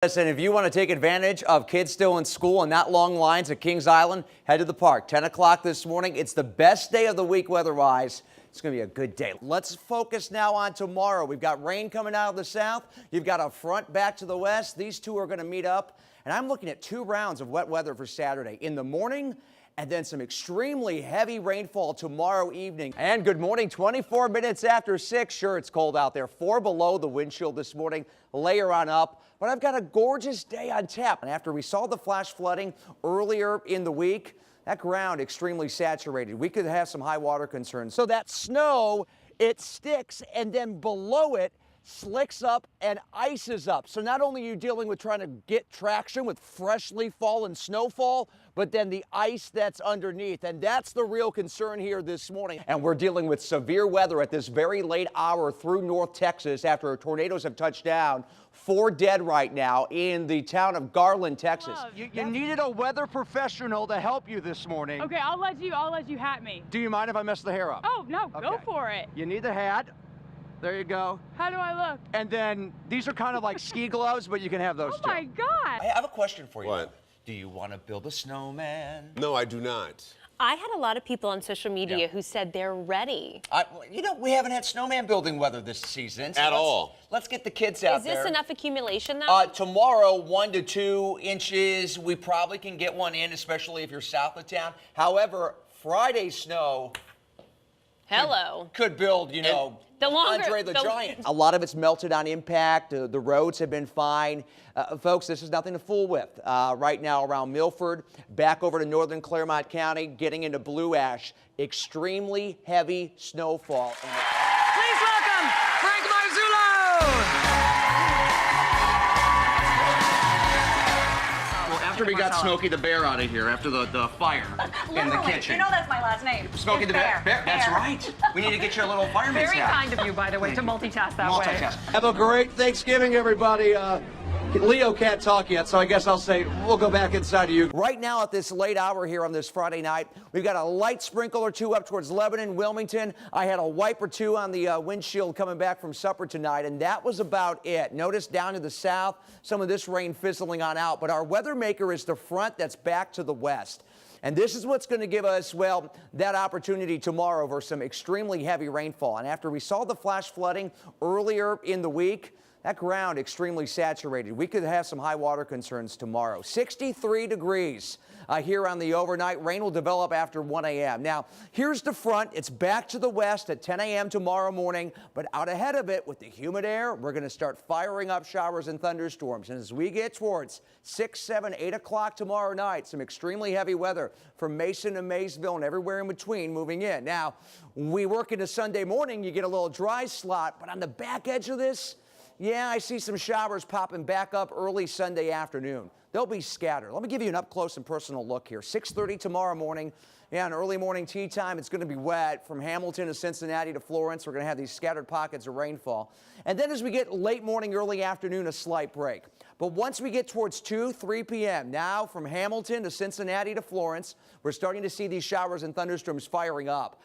Listen, if you want to take advantage of kids still in school and not long lines at Kings Island, head to the park. 10 o'clock this morning. It's the best day of the week weather-wise. It's going to be a good day. Let's focus now on tomorrow. We've got rain coming out of the south. You've got a front back to the west. These two are going to meet up. And I'm looking at 2 rounds of wet weather for Saturday. In the morning, and then some extremely heavy rainfall tomorrow evening. And good morning, 24 minutes after 6. Sure, it's cold out there. 4 below the wind chill this morning. Layer on up. But I've got a gorgeous day on tap. And after we saw the flash flooding earlier in the week, that ground extremely saturated. We could have some high water concerns. So that snow, it sticks, and then below it, slicks up and ices up. So not only are you dealing with trying to get traction with freshly fallen snowfall, but then the ice that's underneath. And that's the real concern here this morning. And we're dealing with severe weather at this very late hour through North Texas after tornadoes have touched down. 4 dead right now in the town of Garland, Texas. You needed a weather professional to help you this morning. Okay, I'll let you hat me. Do you mind if I mess the hair up? Oh, no, Go for it. You need the hat. There you go. How do I look? And then these are kind of like ski gloves, but you can have those too. too. Oh my God. I have a question for you. What? Do you want to build a snowman? No, I do not. I had a lot of people on social media who said they're ready. We haven't had snowman building weather this season. So At all. Let's get the kids out there. Is this enough accumulation, though? Tomorrow, 1 to 2 inches. We probably can get one in, especially if you're south of town. However, Friday's snow could build, Andre the Giant. A lot of it's melted on impact. The roads have been fine. Folks, this is nothing to fool with. Right now around Milford, back over to northern Clermont County, getting into Blue Ash. Extremely heavy snowfall. Please welcome Frank Marzullo! After we got Smokey the Bear out of here, after the fire in the kitchen. You know that's my last name. Smokey the Bear. That's right. We need to get you a little fireman's Very hat. kind of you, by the way, to multitask that way. Have a great Thanksgiving, everybody. Leo can't talk yet, so I guess I'll say we'll go back inside of you. Right now at this late hour here on this Friday night, we've got a light sprinkle or 2 up towards Lebanon, Wilmington. I had a wipe or 2 on the windshield coming back from supper tonight, and that was about it. Notice down to the south, some of this rain fizzling on out, but our weather maker is the front that's back to the west. And this is what's going to give us, well, that opportunity tomorrow for some extremely heavy rainfall. And after we saw the flash flooding earlier in the week, that ground extremely saturated. We could have some high water concerns tomorrow. 63 degrees here on the overnight. Rain will develop after 1 a.m. Now, here's the front. It's back to the west at 10 a.m. tomorrow morning, but out ahead of it with the humid air, we're going to start firing up showers and thunderstorms. And as we get towards 6, 7, 8 o'clock tomorrow night, some extremely heavy weather from Mason to Maysville and everywhere in between moving in. Now, we work into Sunday morning, you get a little dry slot, but on the back edge of this, yeah, I see some showers popping back up early Sunday afternoon. They'll be scattered. Let me give you an up-close and personal look here. 6:30 tomorrow morning. Yeah, an early morning tea time. It's going to be wet from Hamilton to Cincinnati to Florence. We're going to have these scattered pockets of rainfall. And then as we get late morning, early afternoon, a slight break. But once we get towards 2, 3 p.m., now from Hamilton to Cincinnati to Florence, we're starting to see these showers and thunderstorms firing up.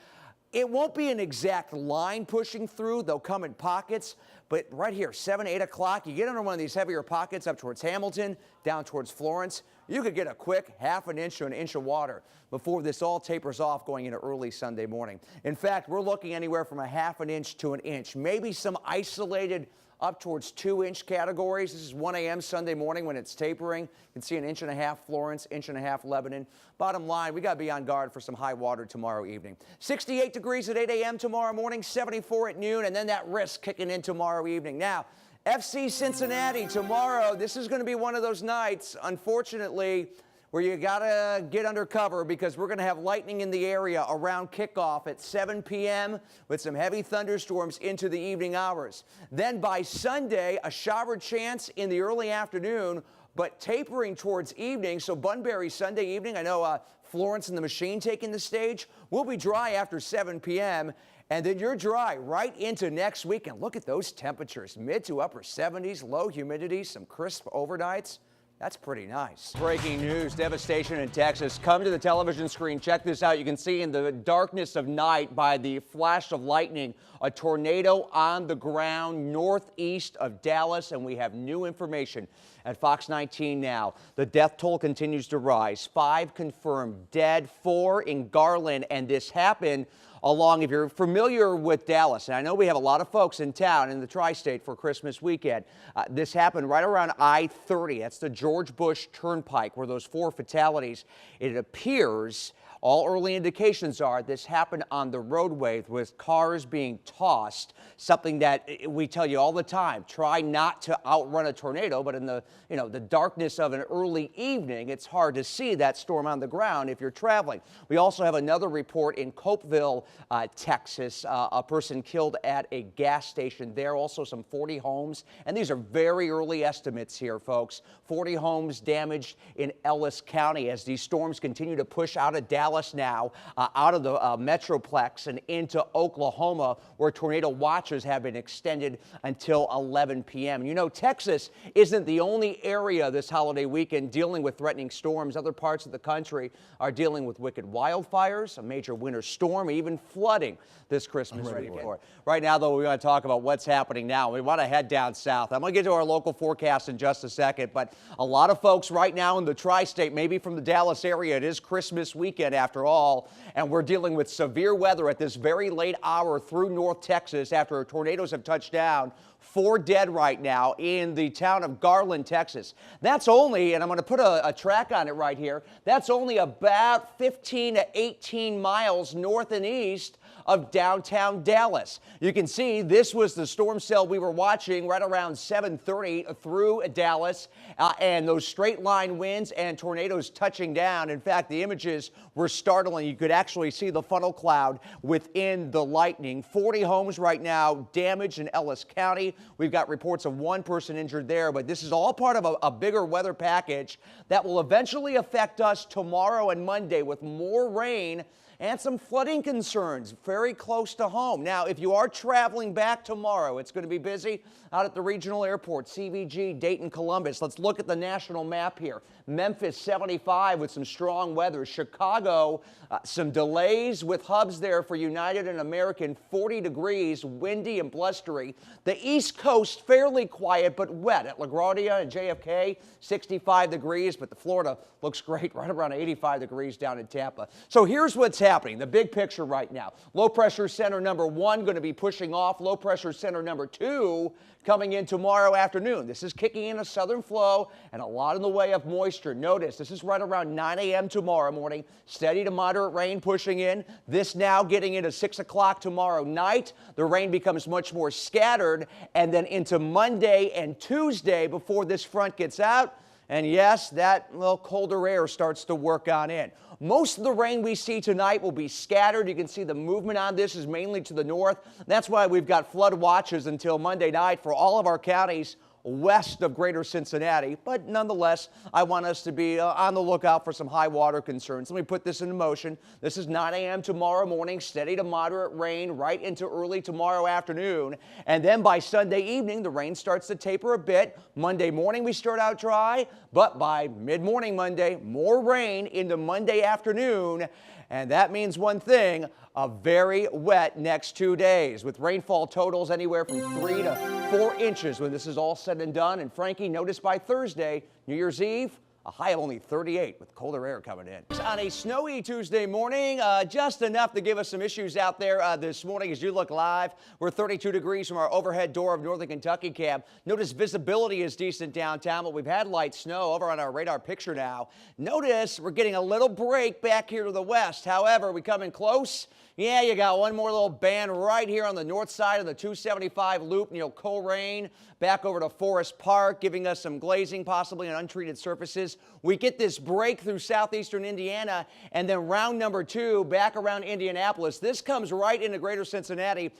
It won't be an exact line pushing through. They'll come in pockets. But right here, 7, 8 o'clock, you get under one of these heavier pockets up towards Hamilton, down towards Florence, you could get a quick 1/2 inch to 1 inch of water before this all tapers off going into early Sunday morning. In fact, we're looking anywhere from 1/2 inch to 1 inch, maybe some isolated up towards 2-inch categories. This is 1 a.m. Sunday morning when it's tapering. You can see 1.5 inches Florence, 1.5 inches Lebanon. Bottom line, we got to be on guard for some high water tomorrow evening. 68 degrees at 8 a.m. tomorrow morning, 74 at noon, and then that risk kicking in tomorrow evening. Now, FC Cincinnati tomorrow. This is going to be one of those nights, unfortunately, where you got to get under cover because we're going to have lightning in the area around kickoff at 7 p.m. with some heavy thunderstorms into the evening hours. Then by Sunday, a shower chance in the early afternoon, but tapering towards evening. So Bunbury Sunday evening, I know Florence and the Machine taking the stage. We'll be dry after 7 p.m. And then you're dry right into next week. And look at those temperatures, mid to upper 70s, low humidity, some crisp overnights. That's pretty nice. Breaking news, devastation in Texas. Come to the television screen. Check this out. You can see in the darkness of night by the flash of lightning, a tornado on the ground northeast of Dallas, and we have new information. at Fox 19 now. The death toll continues to rise. 5 confirmed dead, 4 in Garland, and this happened along, if you're familiar with Dallas, and I know we have a lot of folks in town in the tri-state for Christmas weekend. This happened right around I-30. That's the George Bush Turnpike where those 4 fatalities, it appears, all early indications are this happened on the roadway with cars being tossed, something that we tell you all the time. Try not to outrun a tornado, but in the darkness of an early evening, it's hard to see that storm on the ground if you're traveling. We also have another report in Copeville, Texas, a person killed at a gas station there. Also some 40 homes, and these are very early estimates here, folks. 40 homes damaged in Ellis County as these storms continue to push out of Dallas now, out of the Metroplex and into Oklahoma, where tornado watches have been extended until 11 p.m. You know, Texas isn't the only area this holiday weekend dealing with threatening storms. Other parts of the country are dealing with wicked wildfires, a major winter storm, even flooding this Christmas weekend. Right now, though, we want to talk about what's happening now. We want to head down south. I'm going to get to our local forecast in just a second, but a lot of folks right now in the tri-state, maybe from the Dallas area, it is Christmas weekend after all, and we're dealing with severe weather at this very late hour through North Texas after tornadoes have touched down. 4 dead right now in the town of Garland, Texas. That's only, and I'm going to put a track on it right here, that's only about 15 to 18 miles north and east of downtown Dallas. You can see this was the storm cell we were watching right around 7:30 through Dallas, and those straight line winds and tornadoes touching down. In fact, the images were startling. You could actually see the funnel cloud within the lightning. 40 homes right now damaged in Ellis County. We've got reports of 1 person injured there, but this is all part of a bigger weather package that will eventually affect us tomorrow and Monday with more rain and some flooding concerns very close to home. Now, if you are traveling back tomorrow, it's going to be busy out at the regional airport, CVG, Dayton, Columbus. Let's look at the national map here. Memphis, 75 with some strong weather. Chicago, some delays with hubs there for United and American, 40 degrees, windy and blustery. The East Coast, fairly quiet but wet at LaGuardia and JFK, 65 degrees, but the Florida looks great, right around 85 degrees down in Tampa. So here's what's happening, the big picture right now. Low pressure center number 1 going to be pushing off. Low pressure center number 2 coming in tomorrow afternoon. This is kicking in a southern flow and a lot in the way of moisture. Notice this is right around 9 a.m. tomorrow morning. Steady to moderate rain pushing in. This now getting into 6 o'clock tomorrow night. The rain becomes much more scattered, and then into Monday and Tuesday before this front gets out. And yes, that little colder air starts to work on in. Most of the rain we see tonight will be scattered. You can see the movement on this is mainly to the north. That's why we've got flood watches until Monday night for all of our counties west of greater Cincinnati. But nonetheless, I want us to be on the lookout for some high water concerns. Let me put this into motion. This is 9 a.m. tomorrow morning, steady to moderate rain right into early tomorrow afternoon. And then by Sunday evening, the rain starts to taper a bit. Monday morning, we start out dry, but by mid-morning Monday, more rain into Monday afternoon. And that means one thing, a very wet next 2 days with rainfall totals anywhere from 3 to 4 inches when this is all said and done. And Frankie, notice by Thursday, New Year's Eve, a high of only 38 with colder air coming in. On a snowy Tuesday morning, just enough to give us some issues out there this morning as you look live. We're 32 degrees from our overhead door of Northern Kentucky cab. Notice visibility is decent downtown, but we've had light snow over on our radar picture now. Notice we're getting a little break back here to the west. However, we come in close. Yeah, you got one more little band right here on the north side of the 275 loop near Coleraine, back over to Forest Park, giving us some glazing possibly on untreated surfaces. We get this break through southeastern Indiana, and then round number 2 back around Indianapolis. This comes right into greater Cincinnati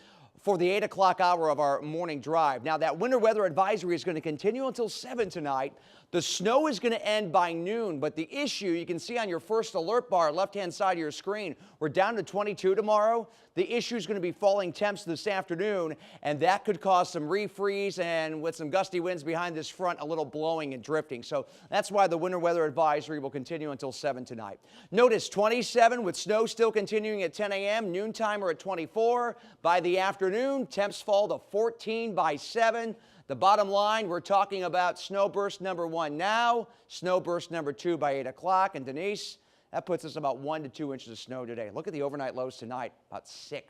for the 8 o'clock hour of our morning drive. Now, that winter weather advisory is going to continue until 7 tonight. The snow is going to end by noon, but the issue you can see on your first alert bar, left-hand side of your screen, we're down to 22 tomorrow. The issue is going to be falling temps this afternoon, and that could cause some refreeze and with some gusty winds behind this front, a little blowing and drifting. So that's why the winter weather advisory will continue until 7 tonight. Notice 27 with snow still continuing at 10 a.m. Noontime are at 24. By the afternoon, temps fall to 14 by 7. The bottom line, we're talking about snowburst number 1 now, snowburst number 2 by 8 o'clock. And Denise, that puts us about 1 to 2 inches of snow today. Look at the overnight lows tonight, about 6.